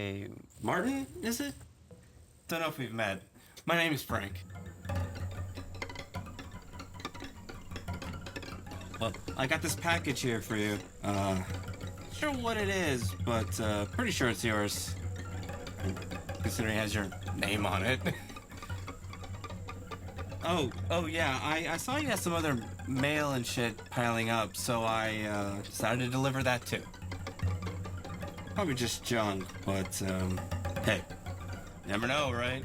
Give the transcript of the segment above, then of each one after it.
Hey, Martin, is it? Don't know if we've met. My name is Frank. Well, I got this package here for you. Not sure what it is, but pretty sure it's yours. Considering it has your name on it. Oh yeah, I saw you had some other mail and shit piling up, so I decided to deliver that too. Probably just junk, but hey, never know, right?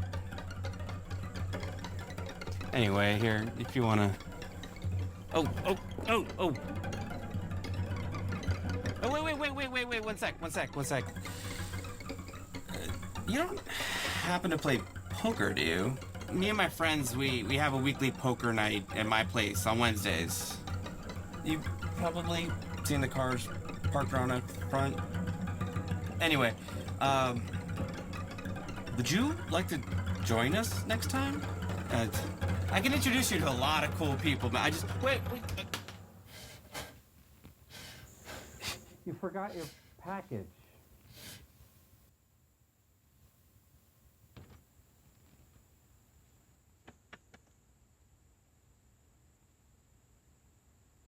Anyway, here, if you wanna. Oh! Oh, wait, one sec. You don't happen to play poker, do you? Me and my friends, we have a weekly poker night at my place on Wednesdays. You've probably seen the cars parked around up front. Anyway, would you like to join us next time? I can introduce you to a lot of cool people, but I just... Wait. You forgot your package.